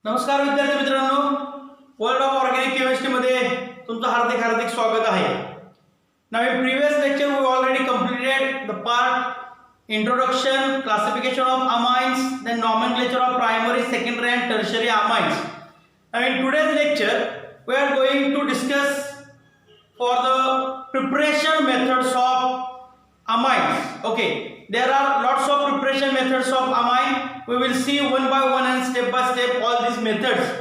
नमस्कार विद्यार्थी मित्रांनो, वर्ल्ड ऑफ ऑर्गॅनिक केमिस्ट्री मध्ये तुमचं हार्दिक स्वागत आहे. Now in previous lecture we already completed the part introduction, classification of amines, then nomenclature of primary, secondary and tertiary amines. Now in today's lecture we are going to discuss for the preparation methods of amines. Okay, there are lots of preparation methods of amine. We will see one by one and step by step all these methods.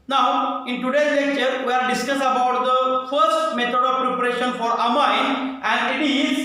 Now in today's lecture we are discuss about the first method of preparation for amine, and it is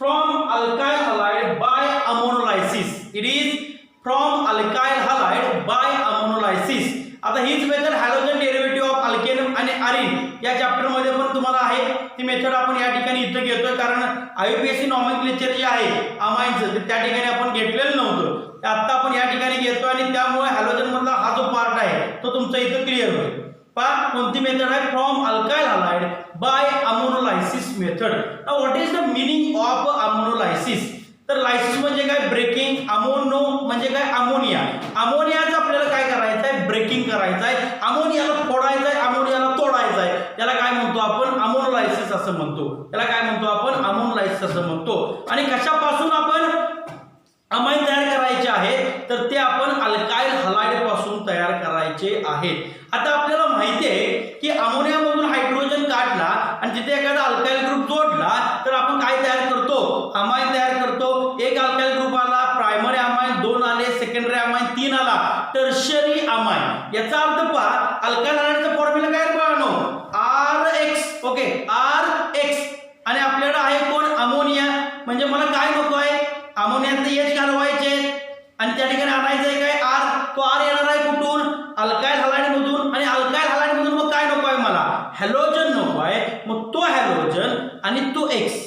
from alkyl halide by ammonolysis. It is from alkyl halide by ammonolysis. आता हीच method halogen derivative of alkane आणि अरिन या chapter मध्ये पण तुम्हाला आहे. ती method आपण या ठिकाणी इथं घेतोय कारण आययूपीएससी नॉमेनक्लेचर जे आहे अमाइनचं ते त्या ठिकाणी आपण घेतलेलं नव्हतं. ते आता आपण या ठिकाणी घेतोय आणि त्यामुळे हॅलोजन मधला हा जो पार्ट आहे तो तुमचा इथं क्लिअर होईल. पहा कोणती मेथड आहे, from alkyl halide by ammonolysis method. Now what is the meaning of ammonolysis? तर लायसिस म्हणजे काय, ब्रेकिंग. अमोनो म्हणजे काय, अमोनिया. अमोनियाचं आपल्याला काय करायचं आहे, ब्रेकिंग करायचं आहे. अमोनियाला फोडायचं आहे, अमोनियाला तोडायचं आहे. त्याला काय म्हणतो आपण, अमोनोलायसिस असं म्हणतो. त्याला काय म्हणतो आपण, अमोनोलायसिस असं म्हणतो. आणि कशापासून आपण अमाइन तयार करायचे आहेत, तर ते आपण अल्काइल हलाइड पासून तयार करायचे आहेत. आता आपल्याला माहिती आहे की अमोनियामधून हायड्रोजन काढला आणि तिथे एखादा अल्काइल ग्रुप जोडला तर आपण काय तयार करतो, अमाइन तयार करतो. एक अल्काइल ग्रुप आला, प्रायमरी अमाइन 2 आले, सेकंडरी अमाइन 3 आला, टर्शियरी अमाइन. याचा अर्थ पहा, अल्काइल हलाइडचा फॉर्म्युला काय पाहनो, RX. Okay, RX. आणि आपल्याला आहे कोण, अमोनिया. म्हणजे मला काय नको आहे, अमोनियात H घालवायचे आणि त्या ठिकाणी आणायचं आहे काय, R. तो R येणार आहे कुठून, अल्काइल हलाइड मधून. आणि अल्काइल हलाइड मधून मग काय नको आहे मला, हॅलोजन नको आहे. मग तो हॅलोजन आणि तो X,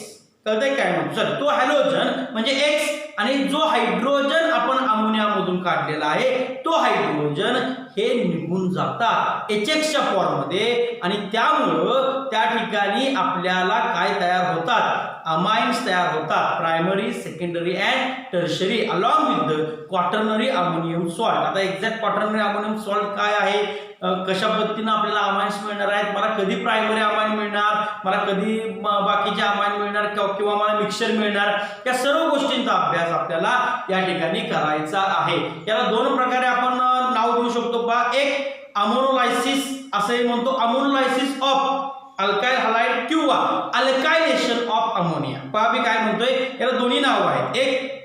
कळतंय काय म्हणतो सर, तो हॅलोजन म्हणजे X आणि जो हायड्रोजन आपण अमोनिया मधून काढलेला आहे तो हायड्रोजन हे निघून जातात HX च्या फॉर्म मध्ये. आणि त्यामुळं त्या ठिकाणी आपल्याला काय तयार होतात, अमाइन्स तयार होतात, primary, secondary and tertiary along with the quaternary ammonium salt. आता एक्झॅक्ट क्वाटर्नरी अमोनियम सॉल्ट काय आहे, कशा पद्धतीने आपल्याला अमाइन्स मिळणार आहेत, मला कधी प्रायमरी अमाइन मिळणार, मला कधी बाकीचे अमाइन मिळणार किंवा मला मिक्सचर मिळणार, या सर्व गोष्टींचा अभ्यास आपल्याला या ठिकाणी करायचा आहे. याला दोन प्रकारे आपण नाव देऊ शकतो. पहा, एक अमोनोलायसिस असंही म्हणतो, अमोनोलायसिस ऑफ अल्काइल हलाइड किंवा अल्कायलेशन ऑफ अमोनिया. पहा मी काय म्हणतोय, याला दोन्ही नाव आहेत. एक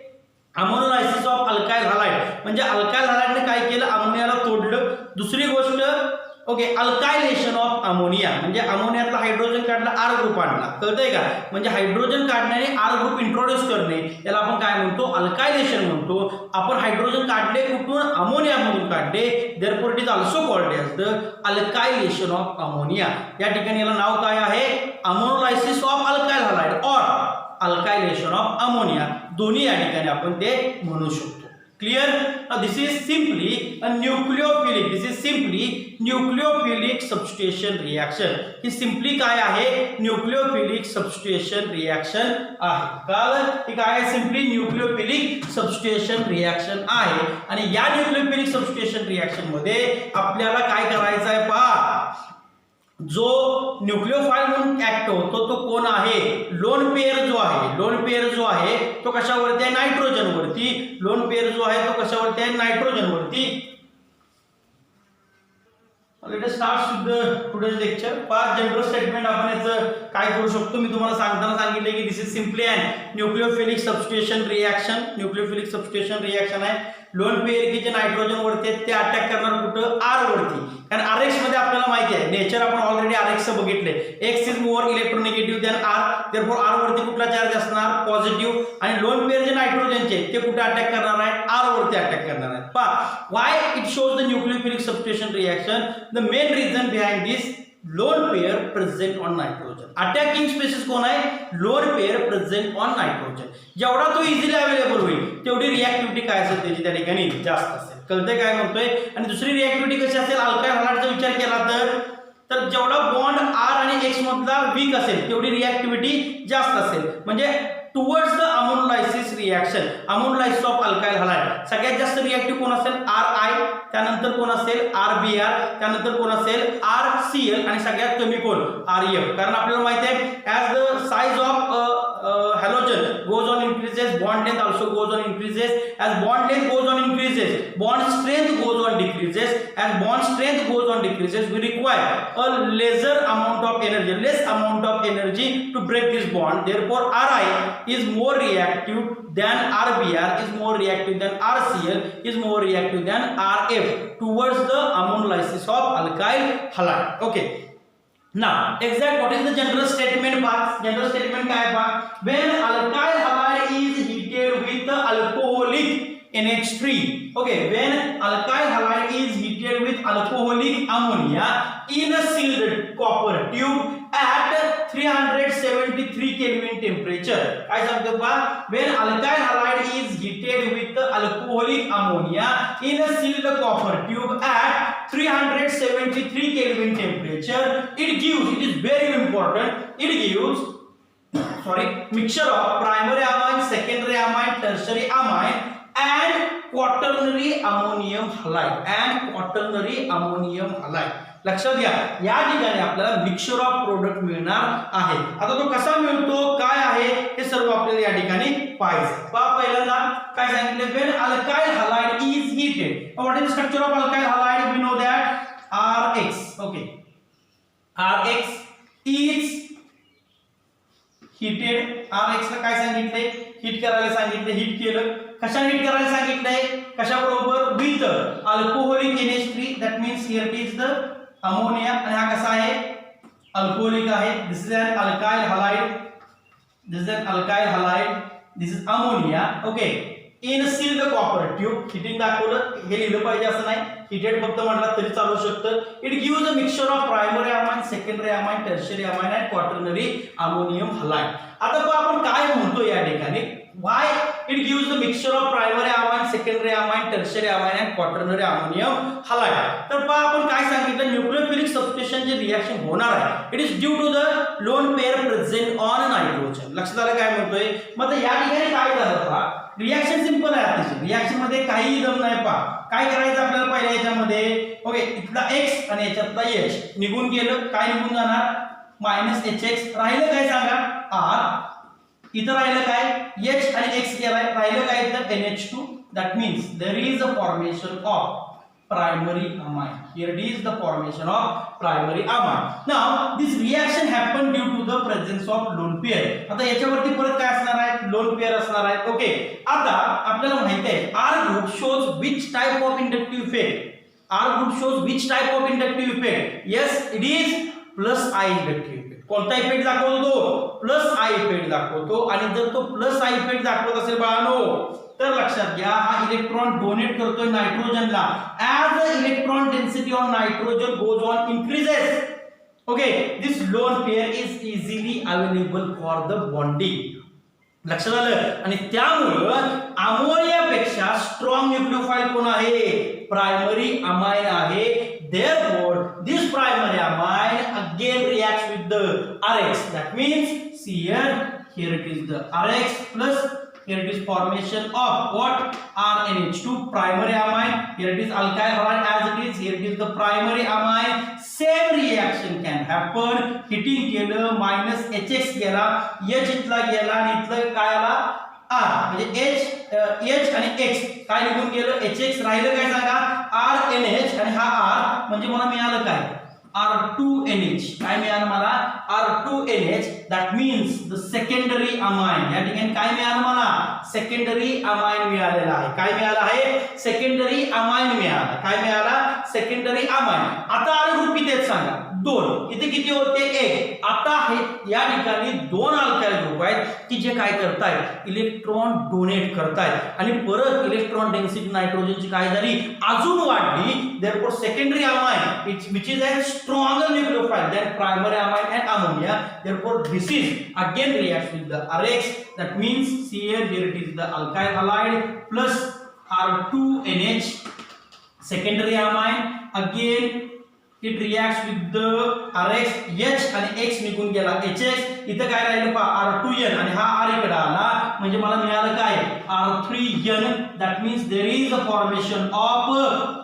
अमोनोलायसिस ऑफ अल्काइल हलाइड म्हणजे अल्काइल हलाइडने काय केलं, अमोनियाला तोडलं. दुसरी गोष्ट, ओके, अल्कायलेशन ऑफ अमोनिया म्हणजे अमोनियातला हायड्रोजन काढला, R ग्रुप आणला. कळतंय का, म्हणजे हायड्रोजन काढण्याने R ग्रुप इंट्रोड्यूस करणे, याला आपण काय म्हणतो, अल्कायलेशन म्हणतो. आपण हायड्रोजन काढले कुठून, अमोनियामधून काढले, therefore it is also called as the alkylation of ammonia. या ठिकाणी याला नाव काय आहे, अमोनोलायसिस ऑफ अल्काइल हलाइड और अल्कायलेशन ऑफ अमोनिया. दोन्ही या ठिकाणी आपण ते म्हणू शकतो. Clear? This is simply a nucleophilic, this is simply nucleophilic substitution reaction. He simply काय आहे, न्यूक्लियोफिलिक सबस्टिट्यूशन रिएक्शन आहे. कळलं की काय आहे, सिंपली न्यूक्लियोफिलिक सबस्टिट्यूशन रिएक्शन आहे. आणि या न्यूक्लियोफिलिक सबस्टिट्यूशन रिएक्शन मध्ये आपल्याला काय करायचं आहे, पहा, जो न्यूक्लियोफाइल म्हणून ऍक्ट होतो तो कोण आहे, लोन पेयर जो आहे. लोन पेयर जो आहे तो कशावरती आहे, नायट्रोजन वरती. लोन पेयर जो आहे तो कशावरती आहे, नायट्रोजन वरती. Let us start with the today's lecture. पाच जनरल स्टेटमेंट आपण याचं काय करू शकतो, मी तुम्हाला सांगताना सांगितले की this is simply and nucleophilic substitution reaction. Nucleophilic substitution reaction आहे. लोन पेयर की जे नायट्रोजन वरती आहेत ते अटॅक करणार कुठं, R वरती. कारण RX मध्ये आपल्याला माहिती आहे, नेचर आपण ऑलरेडी RX बघितले, X is more electronegative than R. Therefore R वरती कुठला चार्ज असणार, पॉझिटिव्ह. आणि लोन पेयर जे नायट्रोजनचे ते कुठे अटॅक करणार आहेत, R वरती अटॅक करणार आहेत. पहा, why it shows the nucleophilic substitution reaction. The main reason behind this, lone pair present on nitrogen. Attacking species कोण आहे, lone pair present on nitrogen. जेवढा तो इझिली अवेलेबल होईल तेवढी रिएक्टिव्हिटी काय असेल त्याची त्या ठिकाणी जास्त असेल. कळतंय काय म्हणतोय. आणि दुसरी रिएक्टिव्हिटी कशी असेल, अल्काइल हलाइडचा विचार केला तर जेवढा बॉन्ड R आणि X मधला वीक असेल तेवढी रिएक्टिव्हिटी जास्त असेल. म्हणजे towards the ammonolysis reaction, ammonolysis of alkyl halide. सगळ्यात जास्त रिएक्टिव्ह कोण असेल? RI, त्यानंतर कोण असेल? RBr, त्यानंतर कोण असेल? RCl, आणि सगळ्यात कमी कोण? RF. कारण आपल्याला माहिती आहे as the size of halogen goes on increases, bond length also goes on increases. As bond length goes on increases, bond strength goes on decreases. As bond strength goes on decreases, we require a lesser amount of energy, less amount of energy to break this bond. Therefore RI is more reactive than RBr, is more reactive than RCl, is more reactive than RF towards the ammonolysis of alkyl halide. Okay. Now, exact what is the general statement box? General statement काय आहे बा? When alkyl halide is heated with the alcoholic NH3. Okay, when alkyl halide is heated with alcoholic ammonia in a sealed copper tube at 373 Kelvin temperature. काय सांगतो बा? When alkyl halide is heated with the alcoholic ammonia in a sealed copper tube at 373 Kelvin temperature, it is very important, it gives mixture of primary amine, secondary amine, tertiary amine and quaternary ammonium halide. लक्षात घ्या, या ठिकाणी आपल्याला mixture of product मिळणार आहे. आता तो कसा मिळतो, काय आहे, हे सर्व आपल्याला या ठिकाणी पाहायचं. पहा पहिल्यांदा काय सांगितलं? when alkyl halide is heated, what is the structure of alkyl halide? We know that RX. Okay, RX is heated. RX ला काय सांगितलंय? हीट करायला सांगितलं. हीट केलं. कशा हीट करायला सांगितलंय? कशा बरोबर? With alcoholic NH3. that means here it is the ammonia, आणि हा कसा आहे? अल्कोहोलिक आहे. this is an alkyl halide, this is an alkyl halide, this is ammonia. okay, in sealed copper tube. Heating दाखवलं, हे लिहिलं पाहिजे असं नाही, हिटेड फक्त म्हटलं तरी चालू शकतं. It gives a mixture of primary amine, secondary amine, tertiary amine आणि क्वाटर्नरी अमोनियम हलाइड. आता बघा आपण काय म्हणतो या ठिकाणी, why it gives the mixture of primary amine, secondary amine, tertiary amine and quaternary ammonium halide. तर पहा आपण काय सांगितलं, न्यूक्लियोफिलिक सबस्टिट्यूशन जे रिएक्शन होणार आहे, it is due to the lone pair present on nitrogen. लक्षात आलं काय म्हणतोय? मग या ठिकाणी काय झालं पहा, रिएक्शन सिंपल आहे. अतिशय रिएक्शन मध्ये काही दम नाही. पहा काय करायचं आपल्याला पहिल्या याच्यामध्ये, ओके, इथला x आणि याच्यातला h निघून गेलं. काय निघून जाणार? -HX. राहिलं काय सांगा? R. इथं राहिलं काय? H आणि X गेलाय. राहिलं काय? इथं NH2. that means there is a formation of primary amine. Here it is the formation of primary amine. Now this reaction happened due to the presence of lone pair. आता याच्यावरती परत काय असणार आहे? lone pair असणार आहे. Okay, आता आपल्याला माहिती आहे R group shows which type of inductive effect? R group shows which type of inductive effect? Yes, it is plus I inductive effect. कोणता इफेक्ट दाखवतो? प्लस आय इफेक्ट दाखवतो. आणि जर तो प्लस आय इफेक्ट दाखवत असेल बाळांनो, तर लक्षात घ्या हा इलेक्ट्रॉन डोनेट करतोय नायट्रोजनला. As the electron density on nitrogen goes on increases, okay, this lone pair is easily available for the bonding. लक्षात आलं? आणि त्यामुळं अमोनियापेक्षा स्ट्रॉंग न्यूक्लियोफाइल कोण आहे? प्रायमरी अमाइन आहे. Therefore, this primary amine again reacts with the RX. That means here it is the RX plus here it is formation of what? RNH2 primary amine. Here it is alkyl halide as it is. Here it is the primary amine. Same reaction can happen. Heating केलं -HX गेला, H इथला गेला आणि इथलं काय आला? R. म्हणजे H आणि X काय निघून गेलं? HX. राहिलं काय सांगा? RNH आणि हा R म्हणजे मला मिळालं काय? R2NH. काय मिळालं मला? R2NH. that means the secondary amine. या ठिकाणी काय मिळालं मला? सेकंडरी अमाइन मिळालेला आहे. काय मिळालं आहे? सेकंडरी अमाइन मिळाला. काय मिळाला? Secondary amine. आता R ग्रुप किती आहेत सांगा? 2. इथे किती होते? 1. आता हे या ठिकाणी 2 अल्काइल ग्रुप आहेत की जे काय करतायत? इलेक्ट्रॉन डोनेट करतायत आणि परत इलेक्ट्रॉन डेन्सिटी नायट्रोजनची काय झाली? अजून वाढली. therefore secondary amine which is a stronger nucleophile than primary amine and ammonia, therefore this is again reacts with the RX. that means here it is the alkyl halide plus R2NH secondary amine again it reacts with the RX, H आणि X निघून गेला HX, इथं काय राहिलं पहा R2N आणि हा R इकडे आला म्हणजे मला मिळालं काय R3N. That means there is a formation of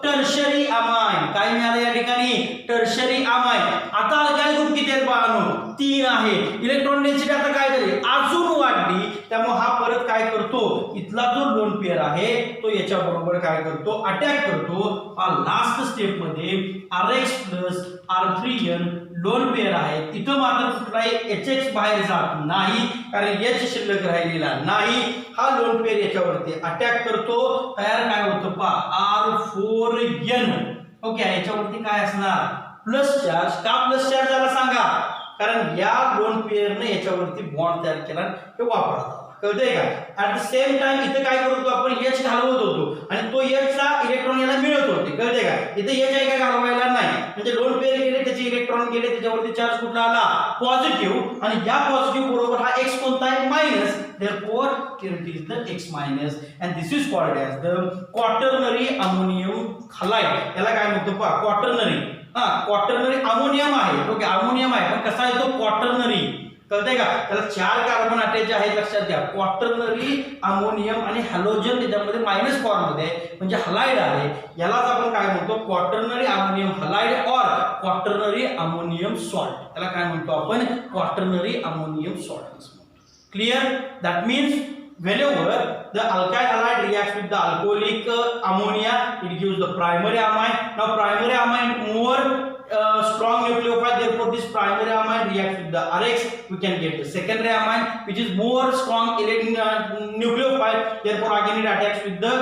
tertiary amine. काय मिळालं या ठिकाणी टर्शरी अमाइन. आता अल्काइल ग्रुप किती आहेत पाहनो 3 आहे. इलेक्ट्रॉन डेन्सिटी आता काय झाली अजून वाढली, त्यामुळे हा परत काय करतो इथला जो लोन पेअर आहे तो याच्या बरोबर काय करतो अटॅक करतो. हा लास्ट स्टेप मध्ये RX plus R3N loan pair आहे. तिथं मात्र कुठलाही HX बाहेर जात नाही कारण H शिल्लक राहिलेला नाही. हा लोन पेअर याच्यावरती अटॅक करतो. तयार काय होतं पहा R4N. ओके याच्यावरती काय असणार प्लस चार्ज. का प्लस चार्ज झाला सांगा कारण या लोन पेअरने याच्यावरती बॉन्ड तयार केला हे वापरतात. कळतंय का. ऍट द सेम टाइम इथे काय करत होतो आपण H घालवत होतो आणि तो H चा इलेक्ट्रॉन याला मिळत होते. कळतंय का. इथे H आहे काय घालवायला नाही म्हणजे लोन पेअर गेले त्याचे इलेक्ट्रॉन गेले त्याच्यावरती चार्ज कुठला आला पॉझिटिव्ह आणि या पॉझिटिव्ह बरोबर हा X कोणता आहे minus. therefore it is the X minus and this is called as the quaternary ammonium halide. याला काय म्हणतो पहा क्वाटर्नरी. क्वाटर्नरी अमोनियम आहे. ओके अमोनियम आहे पण कसा आहे तो क्वाटर्नरी. कळतंय का. त्याला 4 कार्बन अटॅच आहेत लक्षात घ्या. क्वाटर्नरी अमोनियम आणि हॅलोजन त्याच्यामध्ये मायनस फॉर्म मध्ये म्हणजे हलाइड आहे. यालाच आपण काय म्हणतो क्वाटर्नरी अमोनियम हलाइड और क्वाटर्नरी अमोनियम सॉल्ट. याला काय म्हणतो आपण quaternary ammonium salt. Clear. That means whenever the alkyl halide reacts with the alcoholic ammonia it gives the primary amine. Now primary amine more strong nucleophile, therefore this primary amine reacts with the RX, we can get the secondary amine which is more strong nucleophile, therefore again it attacks with the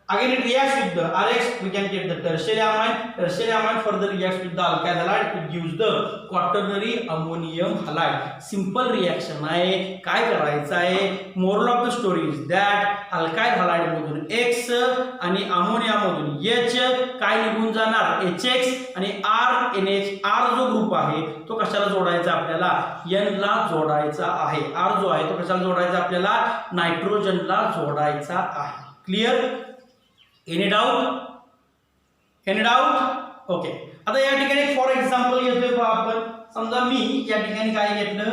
again it reacts with the RX, we can get the tertiary amine. Tertiary amine further reacts with the alkyl halide, it gives the quaternary ammonium halide. Simple reaction आहे. काय करायचं आहे moral of the story is that alkyl halide मधून X आणि ammonia मधून H काय निघून जाणार HX आणि RNH. R जो ग्रुप आहे तो कशाला जोडायचा आपल्याला N ला जोडायचा आहे. R जो आहे तो कशाला जोडायचा आपल्याला नायट्रोजनला जोडायचा आहे. Clear. Any doubt. Any doubt. Okay आता या ठिकाणी फॉर एक्झाम्पल घेतोय पहा आपण. समजा मी या ठिकाणी काय घेतलं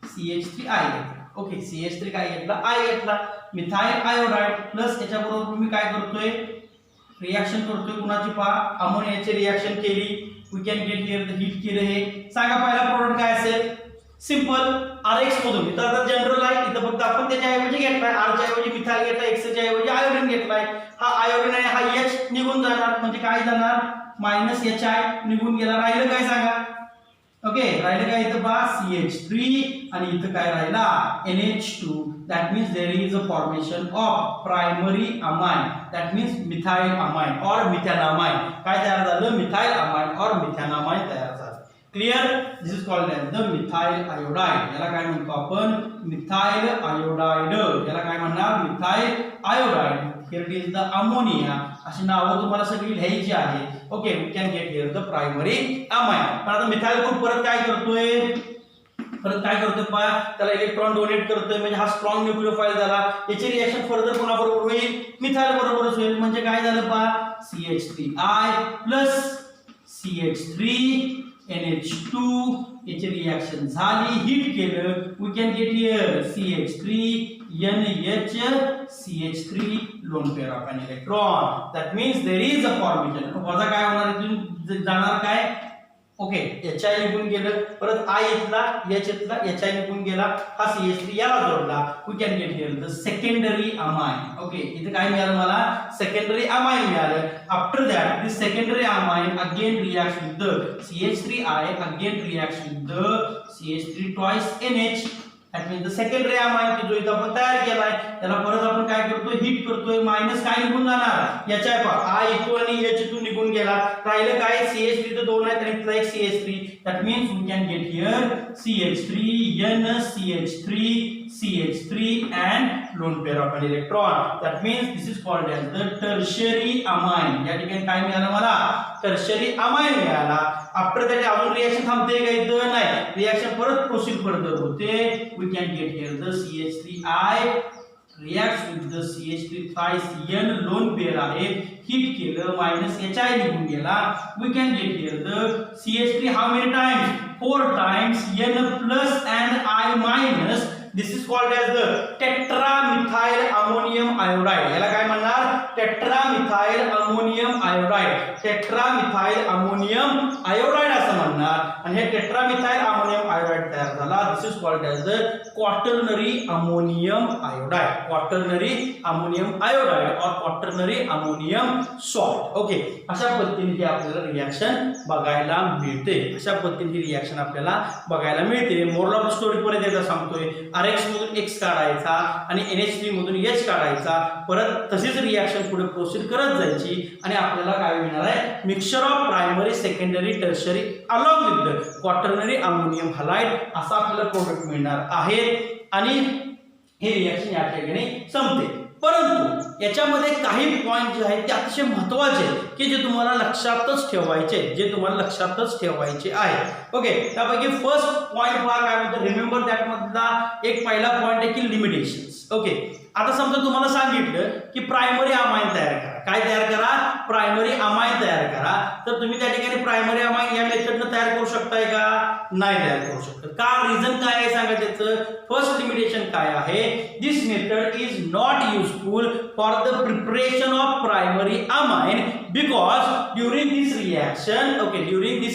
CH3I घेतलं. ओके CH3 काय घेतला I घेतला. मिथाइल आयोडाइड प्लस याच्या बरोबर मी काय करतोय रिएक्शन करतोय कुणाची पहा अमोनियाची रिएक्शन केली. We can get here the heat केलं हे. सांगा पहिला प्रोडक्ट काय असेल सिंपल RX मधून. इथं आता जनरल आहे इथं फक्त आपण त्याच्या ऐवजी घेतलाय R च्या ऐवजी मिथाइल घेतलाय X च्या ऐवजी आयोडीन घेतलाय. हा आयोडीन आहे हा H निघून जाणार म्हणजे काय जाणार मायनस HI निघून गेला. राहिलं काय सांगा. ओके राहिलं काय इथं पहा CH3 आणि इथं काय राहिला NH2. that means there is a formation of primary amine, that means methyl amine or methanamine. काय तयार झालं methyl amine or methanamine तयार झालं. Clear. This is called as the methyl iodide. याला काय म्हणतो आपण मिथाइल आयोडाइड. याला काय म्हणणार methyl iodide. Here it is the ammonia. अशी नावं तुम्हाला सगळी लिहायची आहे. Okay we can get here the primary amine. पण आता मिथाइल ग्रुप परत काय करतोय पहा त्याला इलेक्ट्रॉन डोनेट करतोय म्हणजे हा स्ट्रॉंग न्यूक्लियोफाइल झाला. याची रिएक्शन फर्दर कोणा बरोबर होईल मिथाइल बरोबरच होईल म्हणजे काय झालं पहा CH3I प्लस CH3 NH2 याची रिएक्शन झाली हीट केलं. We can get here CH3 NH CH3 lone pair of N electron. That means there is a formation. वजा काय होणार इथून जाणार काय ओके HI निघून गेलं परत I इथला H इथला HI निघून गेला. हा CH3 याला जोडला. We can get here the secondary amine. Okay इथे काय मिळालं मला सेकंडरी अमाइन मिळालं. After that this secondary amine again reacts with the CH3I again reacts with the CH3 twice NH. That means the secondary amine की जो इथं आपण तयार केलाय त्याला परत आपण काय करतोय हीट करतोय. मायनस काय निघून जाणार याच्या I इथून आणि H इथून निघून गेला. राहिलं काय CH3 तर दोन आहेत आणि इथला एक CH3. That means we can get here CH3 CH3 and lone pair of an electron. That means this is called as the tertiary amine. या ठिकाणी काय मिळालं मला tertiary amine मिळाला. आफ्टर दॅट अजून रिएक्शन थांबते का इथं नाही. रिएक्शन परत प्रोसीड फर्दर होते. We can get here the CH3I reacts with the CH3 thrice N lone pair आहे, हिट केलं मायनस HI निघून गेला, we can get here the CH3 how many times 4 times N plus and I minus. This is called as the tetramethyl ammonium iodide. याला काय म्हणणार? tetramethyl ammonium iodide. tetramethyl ammonium iodide असं म्हणणार. आणि हे tetramethyl ammonium iodide तयार झाला. This is called as the quaternary ammonium iodide. quaternary ammonium iodide or quaternary ammonium salt. Okay, अशा पद्धतीने ही आपल्याला रिएक्शन बघायला मिळते. अशा पद्धतीने रिएक्शन आपल्याला बघायला मिळते. मोरल ऑफ स्टोरी परत एकदा सांगतोय, RH मधून X काढायचा आणि NH3 मधून H काढायचा, परत तशीच रिएक्शन पुढे प्रोसीड करत जायची आणि आपल्याला काय मिळणार आहे? Mixture of primary secondary tertiary along with the quaternary ammonium halide असा आपल्याला प्रोडक्ट मिळणार आहे आणि हे रिएक्शन या ठिकाणी संपते. परंतु याच्यामध्ये काही पॉइंट जे आहेत ते अतिशय महत्त्वाचे आहेत की जे तुम्हाला लक्षातच ठेवायचे आहे. ओके, त्यापैकी फर्स्ट पॉइंट काय म्हणतो? रिमेंबर दॅट मधला एक पहिला पॉइंट आहे की लिमिटेशन्स. ओके, आता समजा तुम्हाला सांगितलं की प्रायमरी अमाइन तयार करा. काय तयार करा? प्रायमरी अमाइन तयार करा. तर तुम्ही त्या ठिकाणी प्रायमरी अमाइन या मेथडनं तयार करू शकताय का? नाही तयार करू शकत. का? रिझन काय आहे सांगा त्याचं. फर्स्ट लिमिटेशन काय आहे? This method is not useful for the preparation of primary amine because during this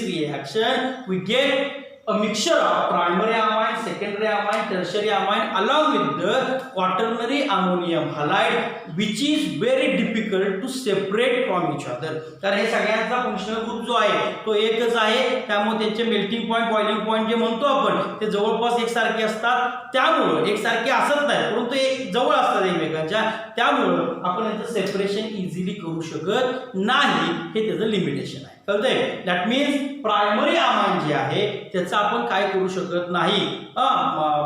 reaction we get a mixture of primary amine, secondary amine, tertiary amine along with the quaternary ammonium halide which is very difficult to separate from each other. तर हे सगळ्यांचा functional group जो आहे तो एकच आहे, त्यामुळे त्यांचे मेल्टिंग पॉइंट बॉइलिंग पॉइंट जे म्हणतो आपण ते जवळपास एकसारखे असतात. त्यामुळे एकसारखे असत नाही परंतु एक जवळ असतात एकमेकांच्या, त्यामुळे आपण याचं सेपरेशन इझिली करू शकत नाही. हे त्याचं लिमिटेशन आहे. कळतंय? दॅट मीन्स प्रायमरी अमाइन जे आहे त्याचं आपण काय करू शकत नाही,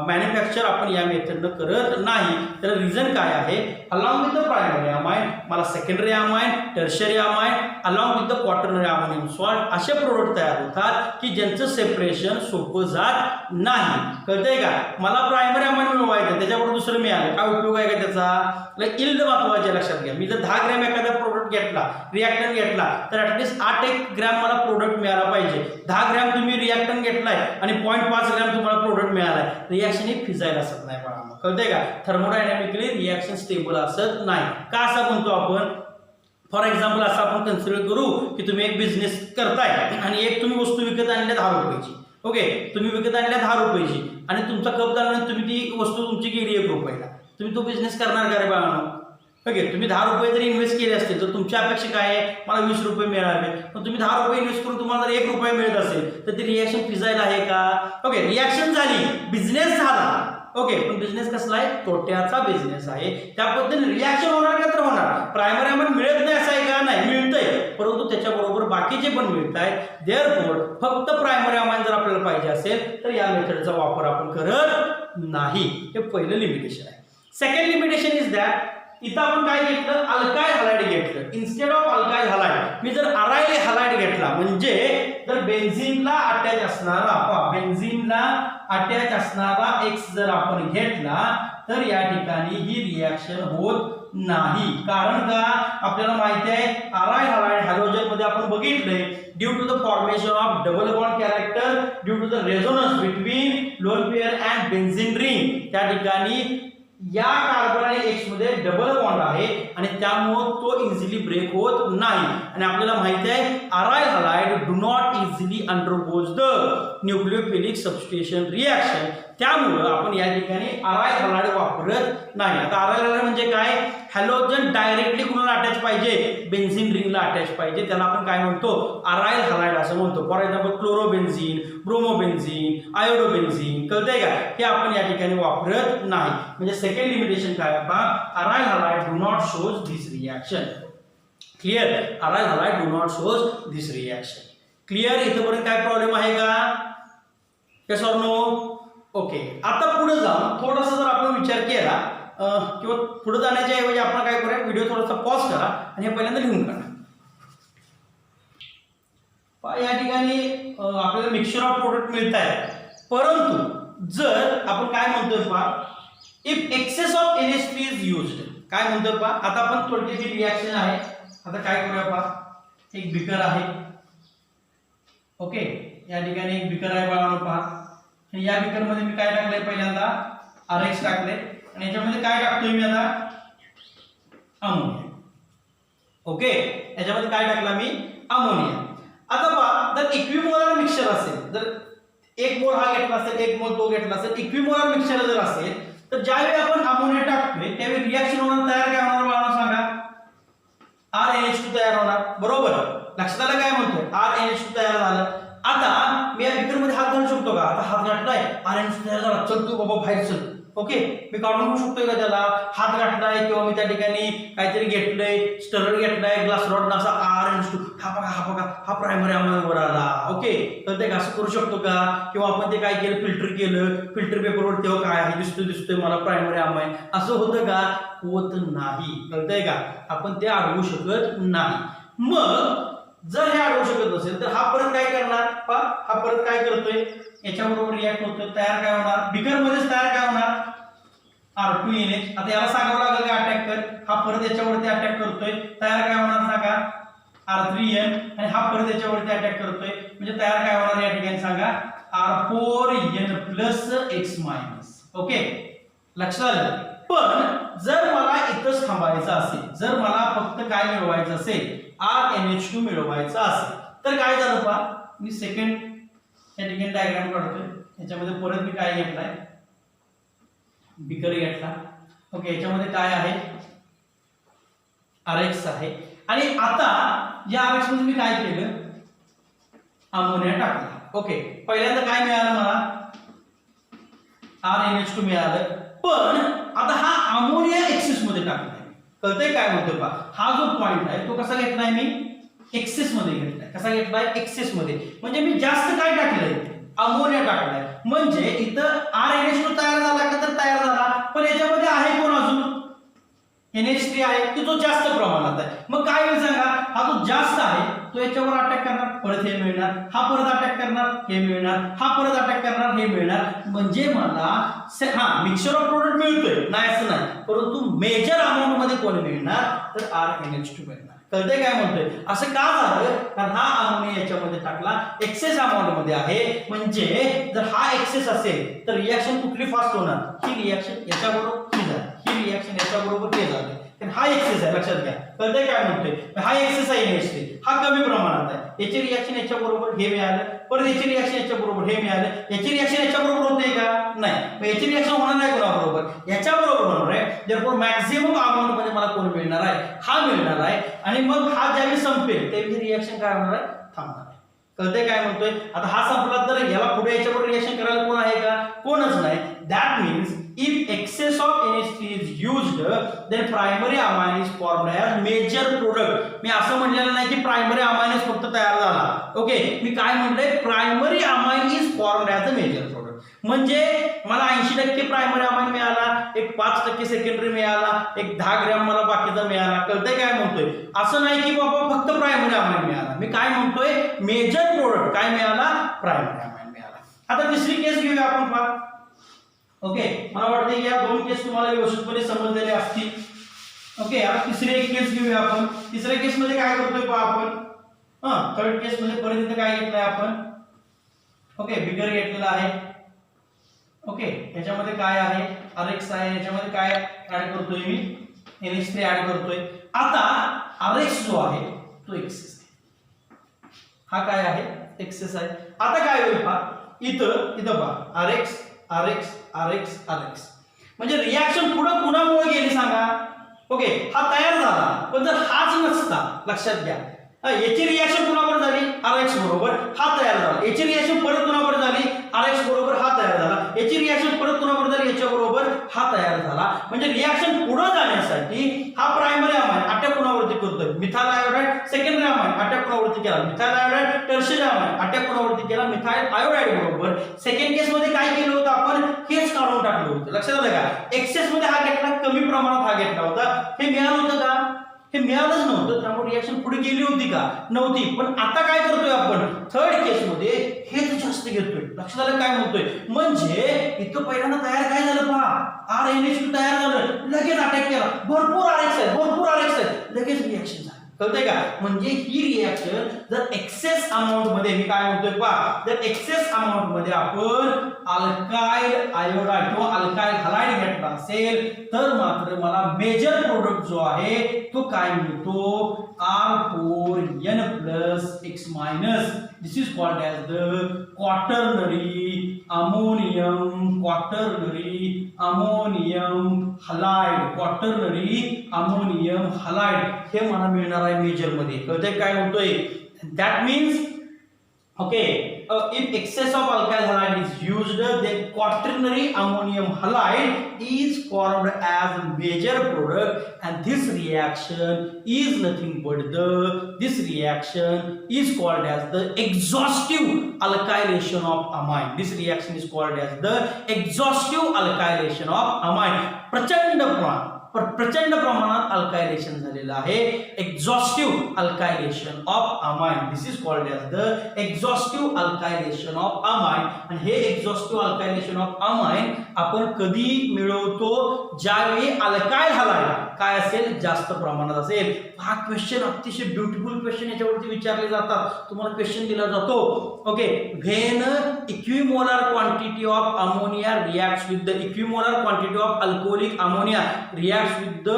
मॅन्युफॅक्चर आपण या मेथडनं करत नाही. तर रिझन काय आहे? Along with the primary amine मला secondary amine, tertiary amine along with the quaternary ammonium salt असे प्रोडक्ट तयार होतात की ज्यांचं सेपरेशन सोपं जात नाही. कळतंय का? मला प्रायमरी अमाइन मिळवायचं त्याच्याबरोबर दुसरं मिळालं, काय उपयोग आहे का त्याचा? इल्ड महत्वाचे लक्षात घ्या. मी जर 10 ग्रॅम एखादा प्रोडक्ट घेतला, रिएक्टंट घेतला, तर ऍटलीस्ट 8 ग्रॅम मला प्रोडक्ट मिळाला पाहिजे. 10 ग्रॅम तुम्ही रिएक्टंट घेतलाय आणि 0.5 ग्रॅम तुम्हाला प्रोडक्ट मिळालाय, रिएक्शन ही फिजाईल असत नाही बाळांनो. कळतंय का? थर्मोडायनॅमिकली रिएक्शन स्टेबल असत नाही. का असं म्हणतो आपण? फॉर एक्झाम्पल असं आपण कन्सिडर करू की तुम्ही एक बिझनेस करताय आणि एक तुम्ही वस्तू विकत आणल्या 10 रुपयाची. ओके, तुम्ही विकत आणल्या 10 रुपयाची आणि तुमचा कप झाल्यानंतर तुम्ही ती वस्तू तुमची गेली 1 रुपयाला. तुम्ही तो बिझनेस करणार का रे बाळांनो? ओके, तुम्ही 10 रुपये जरी इन्व्हेस्ट केले असतील तर तुमची अपेक्षा काय आहे? मला 20 रुपये मिळावे. पण तुम्ही 10 रुपये इन्व्हेस्ट करून तुम्हाला जर 1 रुपया मिळत असेल तर ती रिएक्शन फिजाईल आहे का? ओके, रिएक्शन झाली, बिझनेस झाला. ओके, पण बिझनेस कसला आहे? तोट्याचा बिझनेस आहे. त्या पद्धतीने रिएक्शन होणार का? तर होणार. प्रायमरी अमाइन मिळत नाही असं आहे का? नाही, मिळतंय, परंतु त्याच्याबरोबर बाकीचे पण मिळत आहेत. देअरफॉर फक्त प्रायमरी अमाइन जर आपल्याला पाहिजे असेल तर या मेथडचा वापर आपण करत नाही. हे पहिलं लिमिटेशन आहे. सेकंड लिमिटेशन इज दॅट इथं आपण काय घेतलं? अल्काइल हलाइड घेतलं इन्स्टेड ऑफ अल्काइल हलाइड. मी जर अराइल हलाइड घेतला म्हणजे जर बेन्झीनला अटॅच असणारा X जर आपण घेतला तर या ठिकाणी ही रिएक्शन होत नाही. कारण का? आपल्याला माहिती आहे अराइल हलाइड हॅलोजन मध्ये आपण बघितलंय due to the formation of double bond character, due to the resonance between lone pair and benzene ring, त्या ठिकाणी या कार्बन आणि X मध्ये डबल बॉन्ड आहे आणि त्यामुळे तो इझिली ब्रेक होत नाही. आणि आपल्याला माहिती आहे aryl halide do not easily undergoes the nucleophilic substitution reaction. त्यामुळे आपण या ठिकाणी अराइल हलाइड वापरत नाही. आता अराइल हलाइड म्हणजे काय? हॅलोजन डायरेक्टली कुणाला अटॅच पाहिजे? बेन्झीन रिंगला अटॅच पाहिजे, त्याला आपण काय म्हणतो? अराइल हलाइड असं म्हणतो. For example chlorobenzene, bromobenzene, iodobenzene. कळतंय का? हे आपण या ठिकाणी वापरत नाही. म्हणजे सेकंड लिमिटेशन काय? आता aryl halide do not shows this reaction. Clear? Aryl halide do not shows this reaction. Clear? इथपर्यंत काय प्रॉब्लेम आहे का? Yes or no? ओके, आता पुढे जाऊन थोडासा जर आपण विचार केला किंवा पुढे जाण्याच्या ऐवजी आपण काय करूया, व्हिडिओ थोडासा पॉज करा आणि हे पहिल्यांदा लिहून काढा. या ठिकाणी आपल्याला मिक्सचर ऑफ प्रोडक्ट मिळत आहे, परंतु जर आपण काय म्हणतोय पहा if excess of NH3 is used, काय म्हणतो पहा, आता आपण थोडक्याची रिॲक्शन आहे. आता काय करूया पहा, एक बीकर आहे. ओके, या ठिकाणी एक बीकर आहे बाळांनो पहा, आणि या बीकर मध्ये मी काय टाकलंय, पहिल्यांदा RX टाकले, आणि याच्यामध्ये काय टाकतोय मी आता, अमोनिया. ओके, याच्यामध्ये काय टाकला मी, अमोनिया. आता पहा, जर इक्विमोलर मिक्सचर असेल, जर 1 मोल हा घेतला असेल, 1 मोल तो घेतला असेल, इक्विमोलर मिक्सचर जर असेल, तर ज्यावेळी आपण अमोनिया टाकतोय त्यावेळी रिॲक्शन होणार, तयार काय होणार बाळांनो सांगा, RNH2 तयार होणार. बरोबर, लक्षात आलं काय म्हणतोय, RNH2 तयार झालं. आता मी या बीकर मध्ये हात घालू शकतो का, आता हात घातलाय, RNH2 तयार झाला, चल तू बाबा बाहेर चल. ओके, मी काढून घेऊ शकतोय का त्याला, हात घातलाय किंवा मी त्या ठिकाणी काहीतरी घेतलंय, स्टरर घेतलाय, ग्लास रॉड असा RNH2, हा बघा हा प्रायमरी अमायनवर आला. ओके, तर ते असं करू शकतो का, किंवा आपण ते काय केलं, फिल्टर केलं, फिल्टर पेपरवर तेव्हा काय आहे, दिसतोय मला प्रायमरी अमाइन, असं होतं का, होत नाही. कळतंय का, आपण ते अडवू शकत नाही. मग जर हे अडवू शकत नसेल तर हा परत काय करणार, हा परत काय करतोय, याच्याबरोबर रिॲक्ट होतोय, तयार काय होणार, बीकर मध्येच तयार काय होणार, R2NH. आता याला सांगावं लागेल का अटॅक कर, हा परत याच्यावरती अटॅक करतोय, तयार काय होणार सांगा, R3N, आणि हा परत याच्यावरती अटॅक करतोय, म्हणजे तयार काय होणार या ठिकाणी सांगा, R4N+X-. ओके, लक्षात आलं. पण जर मला इथंच थांबायचं असेल, जर मला फक्त काय मिळवायचं असेल, RNH2 मिळवायचा असेल, तर काय झालं पहा, मी सेकंड या ठिकाणी डायग्राम काढतोय. याच्यामध्ये परत मी काय घेतलाय, बीकर घेतला. ओके, याच्यामध्ये काय आहे, RX आहे, आणि आता या RX मध्ये मी काय केलं, अमोनिया टाकला. ओके, पहिल्यांदा काय मिळालं मला, RNH2 मिळालं. पण आता हा अमोनिया एक्सेस मध्ये टाकलाय. कळतंय काय म्हणतोय पहा, हा जो पॉइंट आहे तो कसा घेतलाय मी, एक्सेस मध्ये घेतलाय. कसा घेतलाय, एक्सेस मध्ये, म्हणजे मी जास्त काय टाकलंय, अमोनिया टाकलाय. म्हणजे इथं RNH2 तयार झाला का, तर तयार झाला, पण याच्यामध्ये आहे कोण अजून, NH3 आहे, की तो जास्त प्रमाणात आहे. मग काय होईल सांगा, हा जो जास्त आहे तो याच्यावर अटॅक करणार, परत हे मिळणार, हा परत अटॅक करणार, हे मिळणार, हा परत अटॅक करणार, हे मिळणार. म्हणजे मला मिक्सचर ऑफ प्रोडक्ट मिळतोय, नाही असं नाही, परंतु मेजर अमाऊंट मध्ये कोण मिळणार, तर RNH2 मिळणार. कळतंय काय म्हणतोय, असं का झालं, कारण हा अमोनिया याच्यामध्ये टाकला, एक्सेस अमाऊंट मध्ये आहे. म्हणजे जर हा एक्सेस असेल तर रिॲक्शन कुठली फास्ट होणार, ही रिॲक्शन याच्याबरोबर ही झाली, ही रिॲक्शन याच्याबरोबर हे झालं, कारण हा एक्सेस आहे. लक्षात घ्या, कळतंय काय म्हणतोय, हा एक्सेस आहे NH3, हा कमी प्रमाणात आहे. याची रिॲक्शन याच्याबरोबर हे मिळालं, परत याची रिॲक्शन याच्याबरोबर हे मिळालं, याची रिॲक्शन याच्याबरोबर होते का, नाही, मग याची रिॲक्शन होणार नाही कोणाबरोबर, याच्याबरोबर होणार आहे. therefore मॅक्सिमम अमाऊंट मध्ये मला कोण मिळणार आहे, हा मिळणार आहे. आणि मग हा ज्यावेळी संपेल त्यावेळी रिॲक्शन काय होणार आहे, थांबणार आहे. कळतंय काय म्हणतोय, आता हा संपला तर याला पुढे याच्याबरोबर रिॲक्शन करायला कोण आहे का, कोणच नाही. That means if excess of NH3 is used then primary amine is formed as major product. मी असं म्हणलेलं नाही की प्रायमरी अमाइन फक्त तयार झाला. ओके, मी काय म्हणलंय, primary amine is formed as a major product. म्हणजे मला 80% प्रायमरी अमाइन मिळाला, एक 5% सेकंडरी मिळाला, एक 10 ग्रॅम मला बाकीचा मिळाला. कळतंय काय म्हणतोय, असं नाही की बाबा फक्त प्रायमरी अमाइन मिळाला. मी काय म्हणतोय, मेजर प्रोडक्ट काय मिळाला, प्रायमरी अमाइन मिळाला. आता तिसरी केस घेऊया आपण पहा. ओके, मला वाटतं की या दोन केस तुम्हाला व्यवस्थितपणे समजलेले असतील. ओके, आता तिसरी एक केस घेऊया आपण. तिसऱ्या केस मध्ये काय करतोय पहा आपण, थर्ड केस मध्ये परत इथे काय घेतलंय आपण, ओके, बीकर घेतलेला आहे. ओके, याच्यामध्ये काय आहे, RX आहे, याच्यामध्ये काय ऍड करतोय मी, NH3 ऍड करतोय. आता RX जो आहे तो एक्सेस आहे, हा काय आहे, एक्सेस आहे. आता काय होईल पहा, इथं पहा, RX, म्हणजे रिॲक्शन पुढे कुणामुळे गेली सांगा. ओके, हा तयार झाला, पण जर हाच नसता, लक्षात घ्या, याची रिॲक्शन कुणाबरोबर झाली, RX बरोबर, हा तयार झाला. याची रिॲक्शन परत कुणाबरोबर झाली, RX बरोबर, हा तयार झाला. याची रिॲक्शन परत कुणाबरोबर झाली, याच्या बरोबर, हा तयार झाला. म्हणजे रिॲक्शन पुढे जाण्यासाठी हा प्रायमरी अमाइन अटॅक कुणावरती करतोय, methyl iodide, secondary amine attack कुणावरती केला, methyl iodide, tertiary amine attack कुणावरती केला, मिथाइल आयोडाइड बरोबर. सेकंड केस मध्ये काय केलं होतं आपण, हेच काढून टाकलं होतं. लक्षात आलं का, एक्सेस मध्ये हा घेतला, कमी प्रमाणात हा घेतला होता, हे मिळालं होतं का, हे मिळालंच नव्हतं, त्यामुळे रिॲक्शन पुढे गेली होती का? नव्हती. पण आता काय करतोय आपण थर्ड केसमध्ये हेच जास्त घेतोय. लक्षात आलं काय म्हणतोय? म्हणजे इथं पहिल्यांदा तयार काय झालं पहा, RNA2 तयार झालं, लगेच अटॅक केला, भरपूर RX आहे, लगेच रिॲक्शन झाली. कळतंय का? म्हणजे ही रिॲक्शन जर एक्सेस अमाऊंट मध्ये, मी काय म्हणतोय पहा, जर एक्सेस अमाऊंट मध्ये आपण अल्काइल आयोडाइड किंवा अल्काइल हलाइड घेतला असेल तर मात्र मला मेजर प्रोडक्ट जो आहे तो काय मिळतो, R4N plus X minus. This is called as the quaternary ammonium halide. हे मला मिळणार आहे मेजर मध्ये. कळतंय काय म्हणतोय? That means if excess of alkyl halide is used, then quaternary ammonium halide is formed as a major product, and this reaction is nothing but this reaction is called as the exhaustive alkylation of amine. This reaction is called as the exhaustive alkylation of amine. प्रचंड प्रमाणात alkylation झालेलं आहे, exhaustive alkylation of amine. This is called as the exhaustive alkylation of amine. आणि हे exhaustive alkylation of amine आपण कधी मिळवतो, ज्यावेळी अल्काइल हलाइड काय असेल, जास्त प्रमाणात असेल. हा क्वेश्चन अतिशय ब्युटिफुल क्वेश्चन याच्यावरती विचारले जातात. तुम्हाला क्वेश्चन दिला जातो, okay, when equimolar quantity of ammonia reacts with the equimolar quantity of alcoholic ammonia reacts with the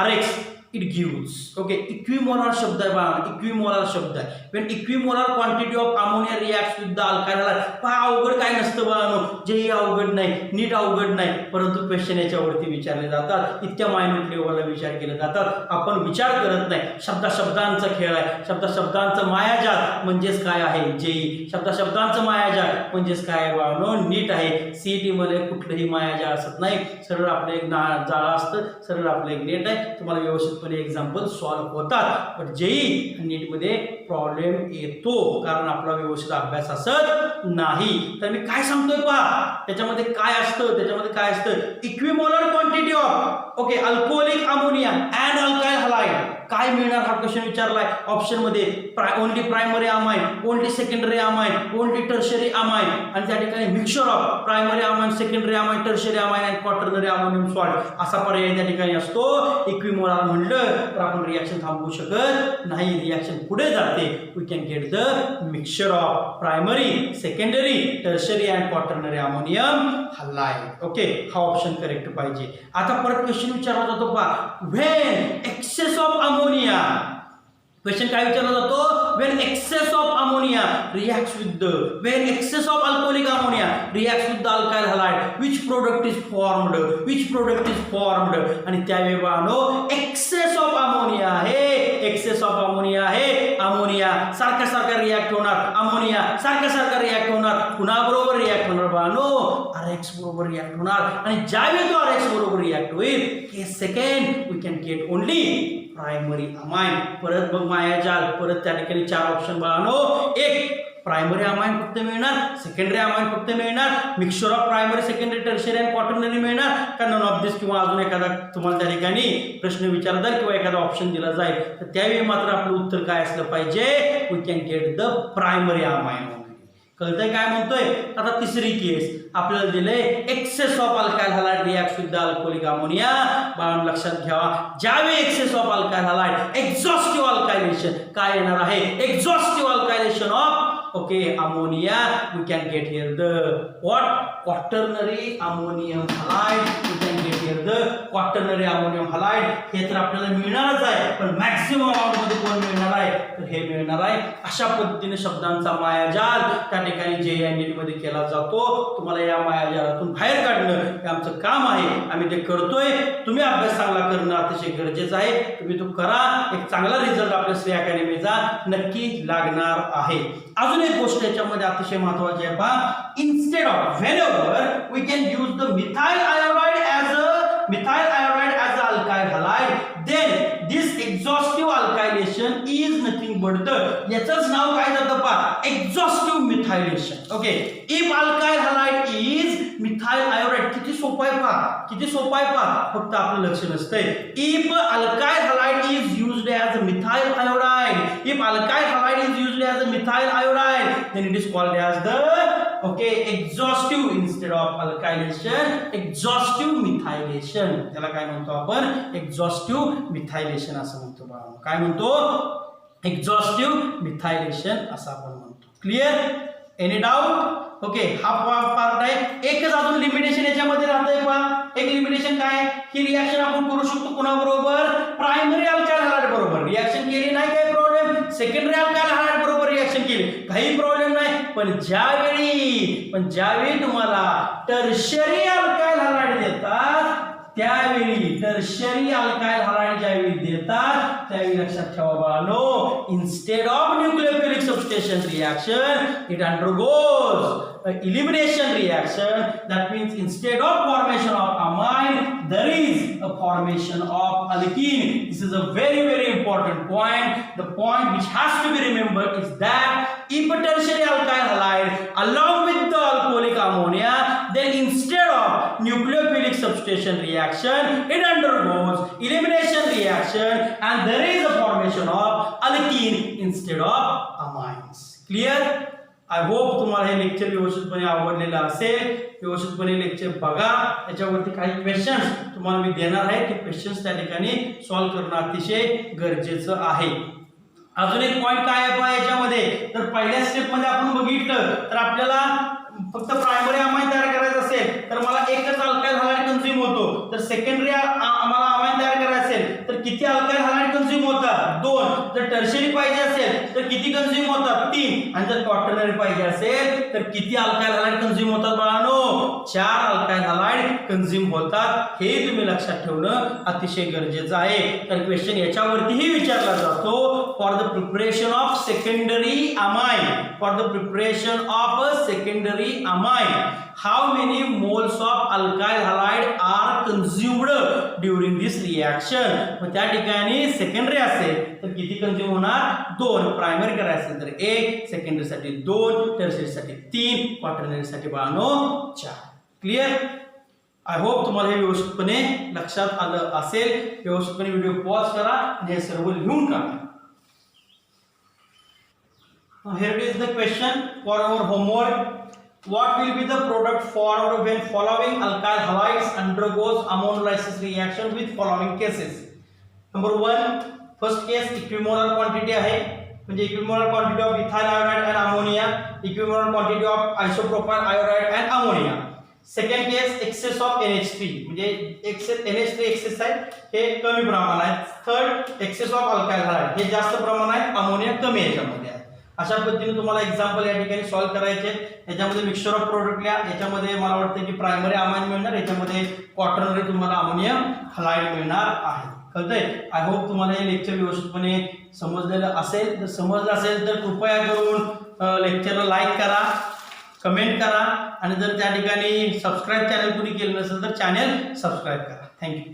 RX, it gives, okay, equimolar शब्द आहे बघा, equimolar शब्द आहे. when equimolar quantity of ammonia reacts with the alkyl halide. पहा अवघड काय नसतं बघा, जेही अवघड नाही, नीट अवघड नाही, परंतु क्वेश्चन याच्यावरती विचारले जातात, इतक्या मायन्यूट लेवलला विचार केले जातात. आपण विचार करत नाही. शब्दांचा खेळ आहे. शब्दांचं मायाजाळ म्हणजेच काय आहे, जेई. शब्दांचं मायाजाळ म्हणजेच काय बघा, नीट आहे. CET मध्ये कुठलंही मायाजाळ असत नाही. सरळ आपलं एक जाळ असतं, सरळ आपलं एक नेट आहे. तुम्हाला व्यवस्थित एक्झाम्पल सॉल्व्ह होतात. पण जेई नीट मध्ये प्रॉब्लेम येतो, कारण आपला व्यवस्थित अभ्यास असत नाही. तर मी काय सांगतोय पहा, त्याच्यामध्ये काय असतं, equimolar quantity of alcoholic ammonia and alkyl halide. काय मिळणार हा क्वेश्चन विचारलाय ऑप्शन मध्ये. Only primary amine, only secondary amine, only tertiary amine, आणि त्या ठिकाणी mixture of primary amine, secondary amine, tertiary amine and quaternary ammonium salt असा पर्याय त्या ठिकाणी असतो. इक्विमोलार म्हणलं तर आपण रिएक्शन थांबवू शकत नाही, रिएक्शन पुढे जाते. We can get the mixture of primary, secondary, tertiary and quaternary ammonium halide. Okay, हा ऑप्शन करेक्ट पाहिजे. आता परत क्वेश्चन विचारला जातो पहा, when excess of ammonia, question काय विचारला जातो, when excess of ammonia reacts with the, when excess of alcoholic ammonia reacts with the alkyl halide, which product is formed, आणि त्यावेळी बानो excess of ammonia आहे, अमोनिया सारखा रिॲक्ट होणार, ammonia सारखा react होणार, कुणाबरोबर रिॲक्ट होणार बानो, RX बरोबर रिॲक्ट होणार. आणि ज्यावेळी तो RX बरोबर रिॲक्ट होईल, case second we can get only primary amine. परत मग मायाजाल, परत त्या ठिकाणी 4 ऑप्शन बघानो. एक प्रायमरी अमाइन फक्त मिळणार, सेकंडरी अमाइन फक्त मिळणार, mixture of primary, secondary, tertiary आणि क्वाटर्नरी मिळणार का नॉन ऑफ दिस, किंवा अजून एखादा तुम्हाला त्या ठिकाणी प्रश्न विचारला जाईल किंवा एखादा ऑप्शन दिला जाईल, तर त्यावेळी मात्र आपलं उत्तर काय असलं पाहिजे, we can get the primary amine. कळतंय काय म्हणतोय? आता तिसरी केस आपल्याला दिले, excess of alkyl halide reacts with the alcoholic ammonia. बाळांनो लक्षात घ्या, ज्यावेळी excess of alkyl halide, exhaustive alkylation काय येणार आहे, exhaustive alkylation of ammonia, we can get here the quaternary ammonium halide. We can get here the quaternary ammonium halide. हे तर आपल्याला मिळणारच आहे, पण मॅक्सिमम अमाउंट मध्ये कोण मिळणार आहे, तर हे मिळणार आहे. अशा पद्धतीने शब्दांचा मायाजाल त्या ठिकाणी JNET मध्ये केला जातो. तुम्हाला या मायाजालातून बाहेर काढणं हे आमचं काम आहे, आम्ही ते करतोय. तुम्ही अभ्यास चांगला करणं अतिशय गरजेचं आहे. तुम्ही तो करा, एक चांगला रिझल्ट आपल्या श्री अकॅडमीचा नक्की लागणार आहे. अजून एक गोष्ट याच्यामध्ये अतिशय महत्त्वाची आहे पहा, instead of, whenever we can use the methyl iodide as a alkyl halide, then this exhaustive alkylation methylation is nothing but the, याचंच नाव काय जातं पहा, exhaustive methylation. Okay, if alkyl halide is methyl iodide. किती सोपं आहे पहा, किती सोपं आहे पहा, फक्त आपलं लक्ष नसतंय. If alkyl halide is used as a methyl iodide, if alkyl halide is used as a methyl iodide, then it is called as the, okay, exhaustive instead of alkylation, exhaustive methylation. त्याला काय म्हणतो आपण, exhaustive methylation असं म्हणतो बघा. काय म्हणतो, exhaustive methylation असं आपण म्हणतो. Clear, any doubt? ओके, हा पार्ट आहे. एकच अजून लिमिटेशन याच्यामध्ये राहतंय पहा. एक लिमिटेशन काय आहे, ही रिएक्शन आपण करू शकतो कोणाबरोबर, प्रायमरी अल्काइल हलाइड बरोबर. रिएक्शन केली नाही काय प्रॉब्लेम, सेकंडरी अल्काइल हलाइड बरोबर रिएक्शन केली काही प्रॉब्लेम नाही. पण ज्यावेळी तुम्हाला टर्शरी अल्काइल हलाइड देतात, त्यावेळी टर्शरी अल्काइल हलाइड ज्यावेळी देतात त्यावेळी लक्षात ठेवा बाळांनो, instead of nucleophilic substation reaction it undergoes elimination reaction. That means instead of formation of amine there is a formation of alkene. This is a very very important point. The point which has to be remembered is that if a tertiary alkyl halide along with the alcoholic ammonia, then instead of nucleophilic substitution reaction it undergoes elimination reaction and there is a formation of alkene instead of amines. Clear? I hope तुम्हाला हे lecture व्यवस्थितपणे आवडलेलं असेल. व्यवस्थितपणे lecture बघा, त्याच्यावरती काही questions तुम्हाला मी देणार आहे, ते क्वेश्चन्स त्या ठिकाणी सॉल्व्ह करणं अतिशय गरजेचं आहे. अजून एक पॉईंट काय आहे पहा याच्यामध्ये, तर पहिल्या स्टेप मध्ये आपण बघितलं तर आपल्याला फक्त प्रायमरी अमाइन तयार करायचं असेल तर मला एकच अल्काइल हलाइड कन्झ्युम होतो. तर सेकंडरी आम्हाला अमाइन तयार करायचं असेल तर किती अल्काइल हलाइड कन्झ्युम होतात, 2. जर टर्शरी पाहिजे असेल तर किती कन्झ्युम होतात, 3. आणि जर क्वाटर्नरी पाहिजे असेल तर किती अल्काइल हलाइड कन्झ्युम होतात बाळांनो, 4 अल्काइल हलाइड कन्झ्युम होतात. हे तुम्ही लक्षात ठेवणं अतिशय गरजेचं आहे. तर क्वेश्चन याच्यावरतीही विचारला जातो, for the preparation of secondary amine, for the preparation of a secondary amine, how many moles of alkyl halide are consumed during this reaction. मग त्या ठिकाणी सेकंडरी असेल तर किती कंझ्युम होणार, 2. प्रायमरी करायचं असेल तर 1, सेकंडरी साठी 2, टर्शरी साठी 3, क्वाटर्नरी साठी बाळांनो 4. क्लिअर? आय होप तुम्हाला हे व्यवस्थितपणे लक्षात आलं असेल. व्यवस्थितपणे व्हिडिओ पॉज करा आणि हे सर्व लिहून काढा. Here it is the question for our homework. What will be the product formed when following alkyl halides undergoes ammonolysis reaction with following cases? Number 1, first case equimolar quantity आहे, म्हणजे equimolar quantity of ethyl iodide and ammonia, equimolar quantity of isopropyl iodide and ammonia. Second case excess of NH3, म्हणजे NH3 excess आहे, हे कमी प्रमाण आहे. Third excess of alkyl halide, हे जास्त प्रमाण आहे, अमोनिया कमी याच्यामध्ये आहे. अशा पद्धतीने तुम्हाला एक्झाम्पल या ठिकाणी सॉल्व्ह करायचे. याच्यामध्ये मिक्सचर ऑफ प्रोडक्ट लिहा, याच्यामध्ये मला वाटतं की प्रायमरी अमाइन मिळणार, याच्यामध्ये क्वाटर्नरी तुम्हाला अमोनियम हलाइड मिळणार आहे. कळतंय? आय होप तुम्हाला हे लेक्चर व्यवस्थितपणे समजलेलं असेल. जर समजलं असेल तर कृपया करून लेक्चरला लाईक करा, कमेंट करा आणि जर त्या ठिकाणी सबस्क्राईब चॅनल कुणी केलं नसेल तर चॅनल सबस्क्राईब करा. थँक्यू.